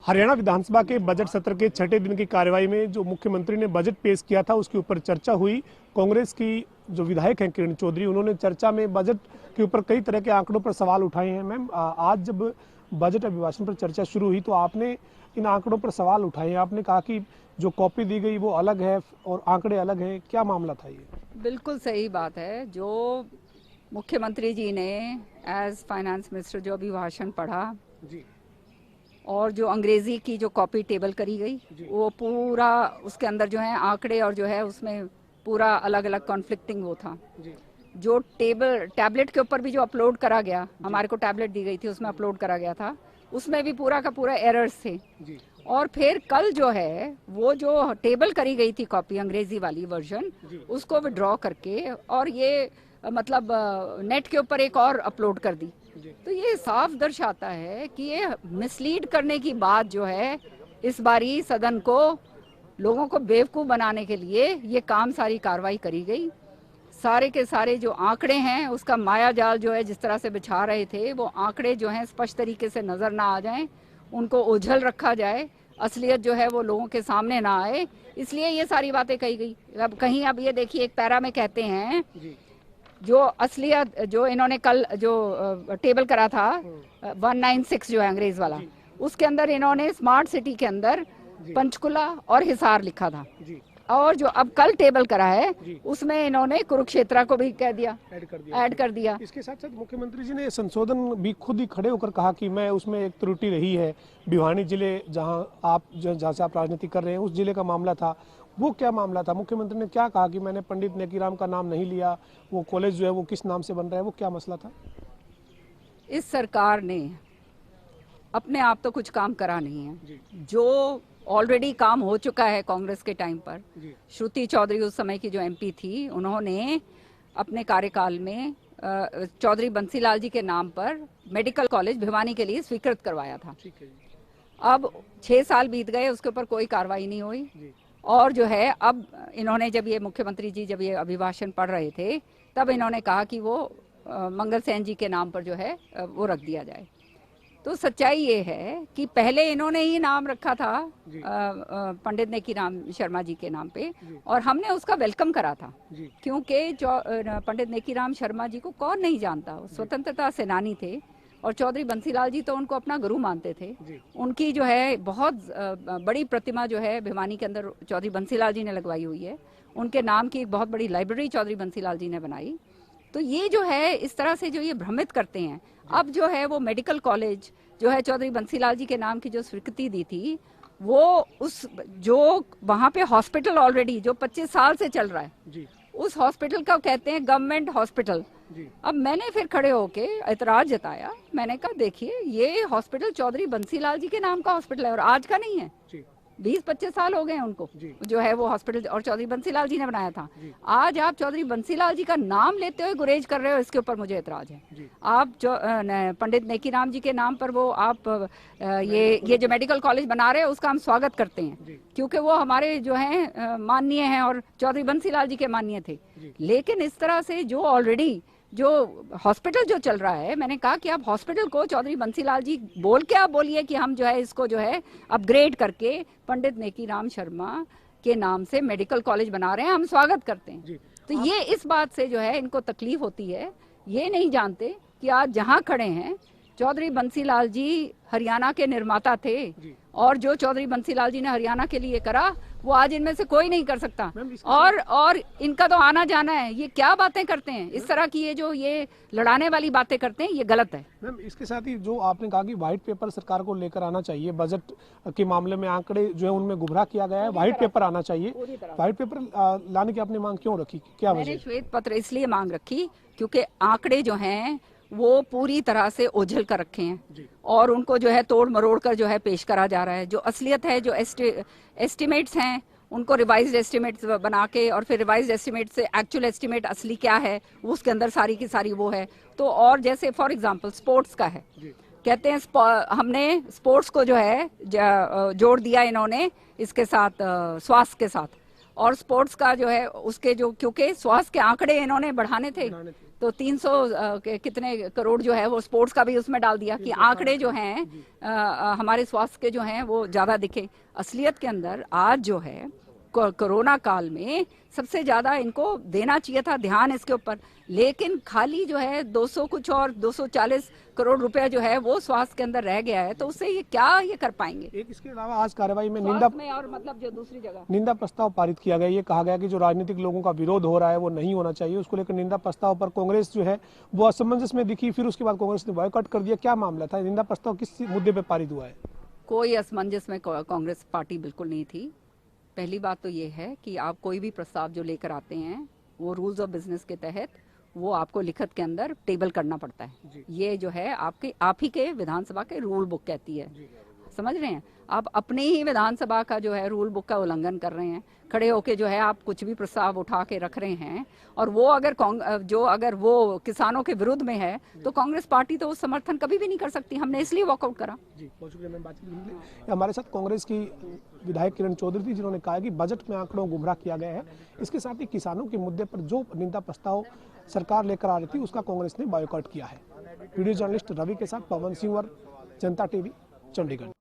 हरियाणा विधानसभा के बजट सत्र के छठे दिन की कार्यवाही में जो मुख्यमंत्री ने बजट पेश किया था उसके ऊपर चर्चा हुई। कांग्रेस की जो विधायक हैं किरण चौधरी, उन्होंने चर्चा में बजट के ऊपर कई तरह के आंकड़ों पर सवाल उठाए हैं। मैम, आज जब बजट अभिभाषण पर चर्चा शुरू हुई तो आपने इन आंकड़ों पर सवाल उठाए हैं। आपने कहा कि जो कॉपी दी गई वो अलग है और आंकड़े अलग हैं। क्या मामला था ये? बिल्कुल सही बात है। जो मुख्यमंत्री जी ने एज फाइनेंस मिनिस्टर जो अभिभाषण पढ़ा जी, और जो अंग्रेजी की जो कॉपी टेबल करी गई वो पूरा उसके अंदर जो है आंकड़े और जो है उसमें पूरा अलग अलग कॉन्फ्लिक्टिंग वो था। जी, जो टैबलेट के ऊपर भी जो अपलोड करा गया, हमारे को टैबलेट दी गई थी उसमें अपलोड करा गया था, उसमें भी पूरा का पूरा एरर्स थे। जी, और फिर कल जो है वो जो टेबल करी गई थी कॉपी अंग्रेजी वाली वर्जन, उसको विड्रॉ करके और ये मतलब नेट के ऊपर एक और अपलोड कर दी। तो ये साफ दर्शाता है कि ये मिसलीड करने की बात जो है इस बारी सदन को लोगों को बेवकूफ बनाने के लिए ये काम सारी कार्रवाई करी गई। सारे के सारे जो आंकड़े हैं उसका माया जाल जो है जिस तरह से बिछा रहे थे वो आंकड़े जो हैं स्पष्ट तरीके से नजर ना आ जाएं, उनको ओझल रखा जाए, असलियत जो है वो लोगों के सामने ना आए, इसलिए ये सारी बातें कही गई। अब ये देखिए एक पैरा में कहते हैं जो असलियत जो इन्होंने कल जो टेबल करा था 196 जो है अंग्रेज वाला, उसके अंदर इन्होंने स्मार्ट सिटी के अंदर पंचकुला और हिसार लिखा था। और जो अब कल टेबल करा है उसमें इन्होंने कुरुक्षेत्र को भी कह दिया, ऐड कर दिया। इसके साथ साथ मुख्यमंत्री जी ने संशोधन भी खुद ही खड़े होकर कहा कि मैं उसमें एक त्रुटि रही है। भिवानी जिले जहाँ से आप राजनीति कर रहे हैं उस जिले का मामला था। वो क्या मामला था? मुख्यमंत्री ने क्या कहा कि मैंने पंडित नेकीराम का नाम नहीं लिया, वो कॉलेज जो है वो किस नाम से बन रहा है, वो क्या मसला था? इस सरकार ने अपने आप तो कुछ काम करा नहीं है। जो ऑलरेडी काम हो चुका है कांग्रेस के टाइम पर, श्रुति चौधरी उस समय की जो एमपी थी, उन्होंने अपने कार्यकाल में चौधरी बंसीलाल जी के नाम पर मेडिकल कॉलेज भिवानी के लिए स्वीकृत करवाया था। अब 6 साल बीत गए, उसके ऊपर कोई कार्रवाई नहीं हुई। और जो है अब इन्होंने जब ये मुख्यमंत्री जी जब ये अभिभाषण पढ़ रहे थे तब इन्होंने कहा कि वो मंगल सेन जी के नाम पर जो है वो रख दिया जाए। तो सच्चाई ये है कि पहले इन्होंने ही नाम रखा था पंडित नेकीराम शर्मा जी के नाम पे, और हमने उसका वेलकम करा था, क्योंकि पंडित नेकीराम शर्मा जी को कौन नहीं जानता, वो स्वतंत्रता सेनानी थे और चौधरी बंसीलाल जी तो उनको अपना गुरु मानते थे। उनकी जो है बहुत बड़ी प्रतिमा जो है भिवानी के अंदर चौधरी बंसीलाल जी ने लगवाई हुई है। उनके नाम की एक बहुत बड़ी लाइब्रेरी चौधरी बंसीलाल जी ने बनाई। तो ये जो है इस तरह से जो ये भ्रमित करते हैं। अब जो है वो मेडिकल कॉलेज जो है चौधरी बंसीलाल जी के नाम की जो स्वीकृति दी थी, वो उस जो वहाँ पे हॉस्पिटल ऑलरेडी जो 25 साल से चल रहा है, उस हॉस्पिटल का कहते हैं गवर्नमेंट हॉस्पिटल। अब मैंने फिर खड़े होके ऐतराज जताया, मैंने कहा देखिए ये हॉस्पिटल चौधरी बंसीलाल जी के नाम का हॉस्पिटल है और आज का नहीं है। 20-25 साल हो गए उनको जो है वो हॉस्पिटल, और चौधरी बंसीलाल जी ने बनाया था। आज आप चौधरी बंसीलाल जी का नाम लेते हुए गुरेज कर रहे हो, इसके ऊपर मुझे एतराज है। आप जो पंडित नेकीराम जी के नाम पर वो आप ये जो मेडिकल कॉलेज बना रहे हो उसका हम स्वागत करते हैं, क्योंकि वो हमारे जो है माननीय हैं और चौधरी बंसीलाल जी के माननीय थे। लेकिन इस तरह से जो ऑलरेडी जो हॉस्पिटल जो चल रहा है, मैंने कहा कि आप हॉस्पिटल को चौधरी बंसीलाल जी बोल के आप बोलिए कि हम जो है इसको जो है अपग्रेड करके पंडित नेकीराम शर्मा के नाम से मेडिकल कॉलेज बना रहे हैं, हम स्वागत करते हैं। तो ये इस बात से जो है इनको तकलीफ होती है, ये नहीं जानते कि आज जहाँ खड़े हैं चौधरी बंसीलाल जी हरियाणा के निर्माता थे, और जो चौधरी बंसीलाल जी ने हरियाणा के लिए करा वो आज इनमें से कोई नहीं कर सकता। और इनका तो आना जाना है। ये क्या बातें करते हैं इस तरह की, ये लड़ाने वाली बातें करते हैं, ये गलत है। मैम, इसके साथ ही जो आपने कहा कि व्हाइट पेपर सरकार को लेकर आना चाहिए, बजट के मामले में आंकड़े जो है उनमें गुमराह किया गया है, व्हाइट पेपर आना चाहिए। व्हाइट पेपर लाने की आपने मांग क्यों रखी, क्या वजह? मैंने श्वेत पत्र इसलिए मांग रखी क्योंकि आंकड़े जो हैं वो पूरी तरह से ओझल कर रखे हैं और उनको जो है तोड़ मरोड़ कर जो है पेश करा जा रहा है। जो असलियत है, जो एस्टिमेट्स हैं, उनको रिवाइज्ड एस्टिमेट्स बना के और फिर रिवाइज्ड एस्टिमेट से एक्चुअल एस्टिमेट असली क्या है वो उसके अंदर सारी की सारी वो है। तो और जैसे फॉर एग्जांपल स्पोर्ट्स का है, कहते हैं हमने स्पोर्ट्स को जो है जोड़ दिया इन्होंने इसके साथ स्वास्थ्य के साथ, और स्पोर्ट्स का जो है उसके जो क्योंकि स्वास्थ्य के आंकड़े इन्होंने बढ़ाने थे, तो 300 कितने करोड़ जो है वो स्पोर्ट्स का भी उसमें डाल दिया कि आंकड़े जो हैं हमारे स्वास्थ्य के जो हैं वो ज्यादा दिखे। असलियत के अंदर आज जो है कोरोना काल में सबसे ज्यादा इनको देना चाहिए था ध्यान इसके ऊपर, लेकिन खाली जो है 200 कुछ और 240 करोड़ रुपए जो है वो स्वास्थ्य के अंदर रह गया है, तो उससे ये क्या ये कर पाएंगे। एक इसके अलावा आज कार्रवाई में में और मतलब जो दूसरी जगह निंदा प्रस्ताव पारित किया गया। ये कहा गया कि जो राजनीतिक लोगों का विरोध हो रहा है वो नहीं होना चाहिए, उसको लेकर निंदा प्रस्ताव पर कांग्रेस जो है वो असमंजस में दिखी, फिर उसके बाद कांग्रेस ने बॉयकॉट कर दिया। क्या मामला था, निंदा प्रस्ताव किस मुद्दे पर पारित हुआ है? कोई असमंजस में कांग्रेस पार्टी बिल्कुल नहीं थी। पहली बात तो ये है कि आप कोई भी प्रस्ताव जो लेकर आते हैं वो रूल्स ऑफ बिजनेस के तहत वो आपको लिखत के अंदर टेबल करना पड़ता है। ये जो है आप ही के विधानसभा के रूल बुक कहती है, समझ रहे हैं। आप अपने ही विधानसभा का जो है रूल बुक का उल्लंघन कर रहे हैं, खड़े होके जो है आप कुछ भी प्रस्ताव उठा के रख रहे हैं, और वो अगर वो किसानों के विरुद्ध में है तो कांग्रेस पार्टी तो उस समर्थन कभी भी नहीं कर सकती। हमने इसलिए वॉकआउट करा। जी, बहुत शुक्रिया मैम बातचीत करने के लिए। हमारे साथ कांग्रेस की विधायक किरण चौधरी थी, जिन्होंने कहा कि बजट में आंकड़ों गुमराह किया गया है। इसके साथ ही किसानों के मुद्दे पर जो निंदा प्रस्ताव सरकार लेकर आ रही थी उसका कांग्रेस ने बॉयकॉट किया है। वीडियो जर्नलिस्ट रवि के साथ पवन सिंह और जनता टीवी, चंडीगढ़।